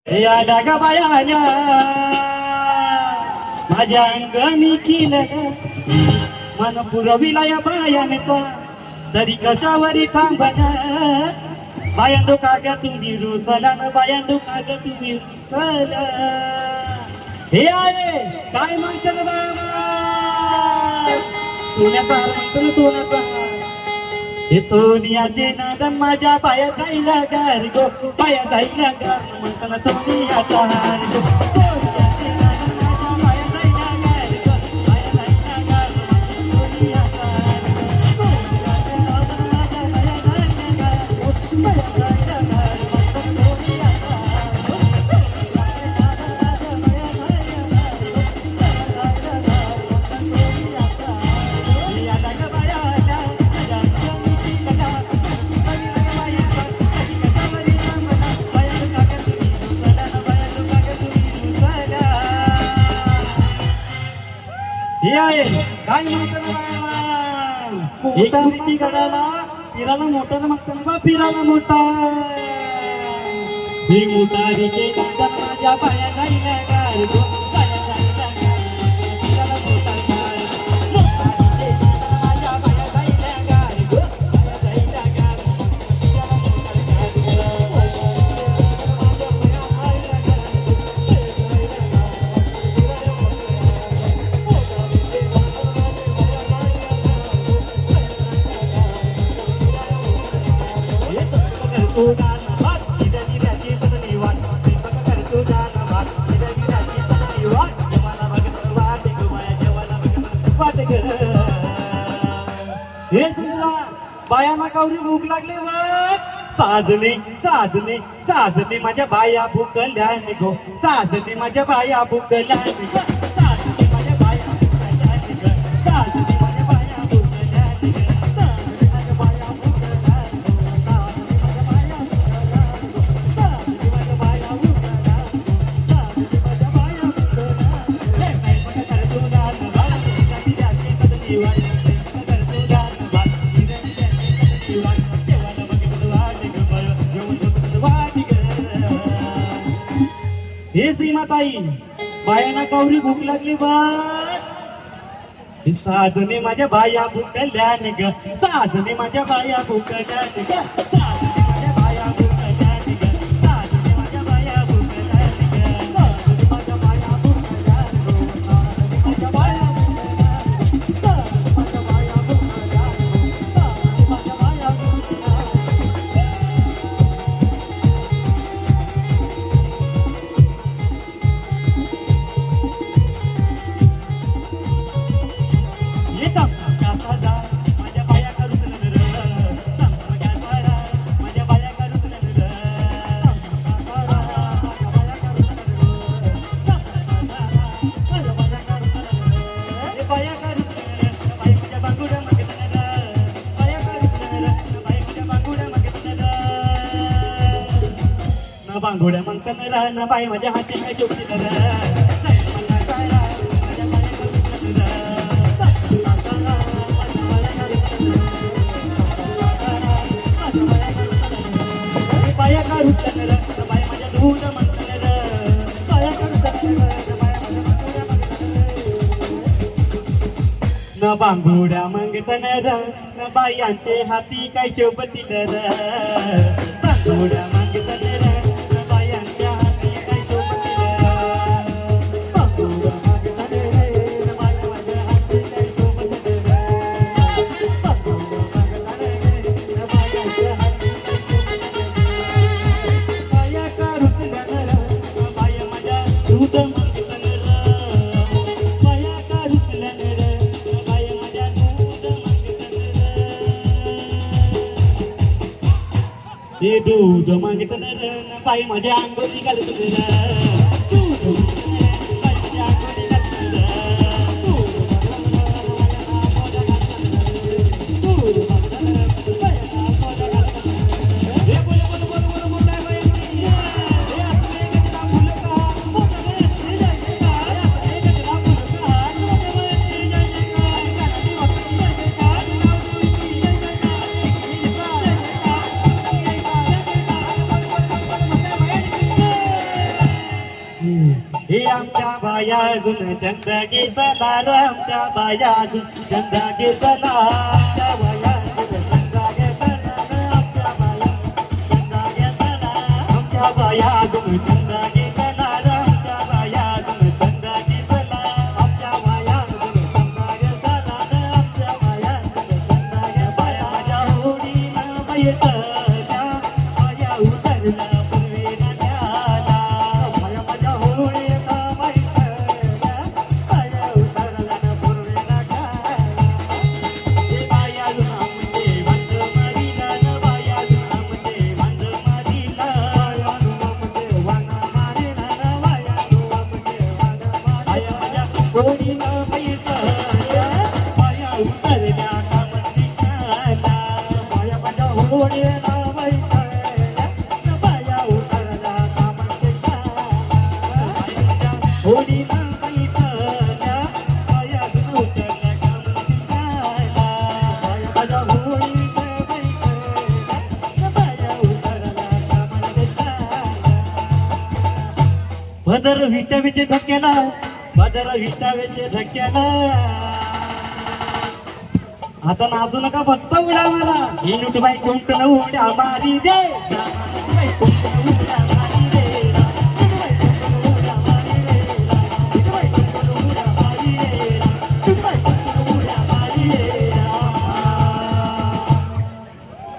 या डागा बाया माझ्या अंगणी केलं मन पुरविला या बायाने तो तरी कशावरी थांबन बायांदो काग तुम्ही रुसला न बायांदो काग तुम्ही रुसला हे आहे काय म्हणतात बाबा सोन्याचा म्हणतो सोन्याचा हे सोनियाचे नादन माझ्या पाया जाईला गार गो पाया जाईला गार म्हणताना सोनियाचा हार गो सोनियाचे नादन माझ्या पाया जाईला गार गो पाया जाईला गार सोनियाचा हार गो सोनियाचे नादन माझ्या पाया जाईला गार गो पाया जाईला गार म्हणताना सोनियाचा हार गो सोनियाचे नादन माझ्या पाया जाईला गार गो पाया जाईला गार म्हणताना सोनियाचा हार गो या डागा बाया काय म्हणतो गडाला फिरायला मोठा मागताना बा फिरायला मोठा ही मोटारी के नादन माझ्या पाया जाईला गार गो पाया जाईला गार फिरायला मोठा गार मोटारी के नादन माझ्या पाया जाईला गार गो पाया जाईला गार फिरायला मोठा बायाना कावरी भूक लागली व साजले साजले साजले माझ्या बाया भूकल्या निघो साजले माझ्या बाया भूकल्या निघो साजले माझ्या बाया भूकल्या निघो साजले माझ्या बाया भूकल्या निघो साजले माझ्या बाया भूकल्या निघो साजले माझ्या बाया भूकल्या निघो साजले माझ्या बाया भूकल्या निघो हे काय पण करतो दान बाळा जाती जाती बदली वाई हे सीमाताई बायांना कावरी भूक लागली बा साजने माझ्या बाया भूकल्या ग साजने माझ्या बाया भूकल्या ग साजने माझ्या बाया भूकल्या ग साजने माझ्या बाया भूकल्या ग साजने माझ्या बाया भूकल्या ग साजने माझ्या बाया भूकल्या साजने माझ्या बाया भूकल्या साजने माझ्या बाया भूकल्या बांगोड्या म्हणताना राहणं बाई माझ्या हाती काय चोपी बाया काढू बाई माझ्या धूड म्हणताना बाया काढू न बांगोड्या मागताना न बायांचे हाती काय चोपतील बांगोड्या मागताना हे दूध मागतं न बाई माझ्या अंगोटी घालत हे आमच्या बाया अजून चंद घेतला र आमच्या बाया अजून चंद घेतला आमच्या बाया अजून चंद घेतला र आमच्या बाया चंद घेतला आमच्या बाया अजून चंद घेतला र आमच्या बाया अजून चंद घेतला आमच्या बाया अजून चंद घेतला र आमच्या बाया अजून चंद घेतला बाया माझ्या होडीनं बैठल्या बाया उतरल्या पूर्वेला त्याला बाया माझ्या होडीनं बैठल्या बाया उतरल्या पूर्वेला त्याला हे बाया जुनामध्ये वांद मारीला न बाया जुनामध्ये वांद मारीला बाया जुनामध्ये वांद मारीला न बाया जुनामध्ये वांद मारीला माझ्या होडीनं बैठल्या बाया उतरल्या कामंदिकाला बाया माझ्या होडीनं बैठल्या बाया उतरल्या कामंदिकाला होडीनं बैठल्या बाया उतरल्या कामंदिकाला बाया माझ्या होडीनं बैठल्या बाया उतरल्या कामंदिकाला भदर विटावेचे धक्क्याला भदर विटावेचे धक्क्याला आता नाचू नका फक्त उड्या मारा ही लुटबाई कुंकण उड्या मारी दे लुटबाई कुंकण उड्या मारी दे लुटबाई कुंकण उड्या मारी दे लुटबाई कुंकण उड्या मारी दे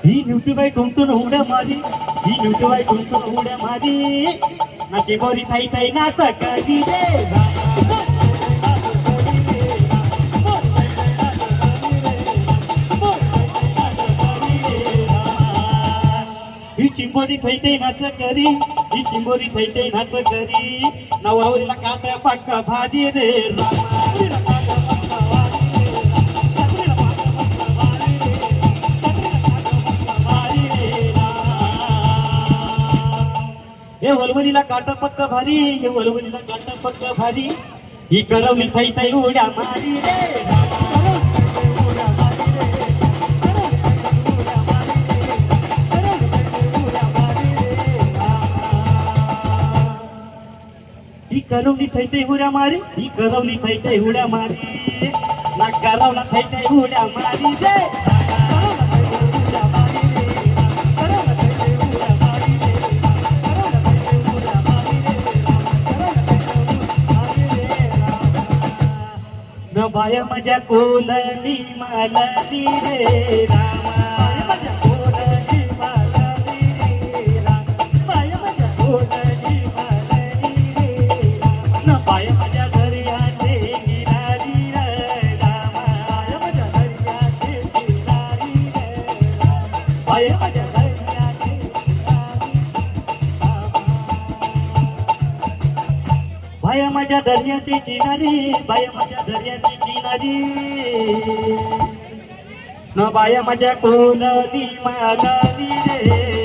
ही लुटबाई कुंकण उड्या मारी ही लुटबाई कुंकण उड्या मारी नाचे बोरी थाई थाई नाच करी दे ही चिंबोरी थैते नाच करी ही चिंबोरी थैते नाच करी नवरीला काट्या पक्का भाजी रे हे वलवलीला काटा पक्का भारी हे वलवलीला काटा पक्का भारी ही करवली थैते उड्या मारी रे ही करवली थैते उड्या मारी ही करवली थैते उड्या मारी ना करवला थैते उड्या मारी रे न बाया माझ्या कोलनी मालनी रे रामा माझ्या कोलनी मालनी रे रामा बाया माझ्या कोलनी न पाय माझ्या घरी आले निराली रे रामा पाय माझ्या घरी आले निराली रे पाय माझ्या घरी आले बाया माझ्या दर्याची किनारी बाया माझ्या दर्याची किनारी न बाया माझ्या कोलनी मालनी रे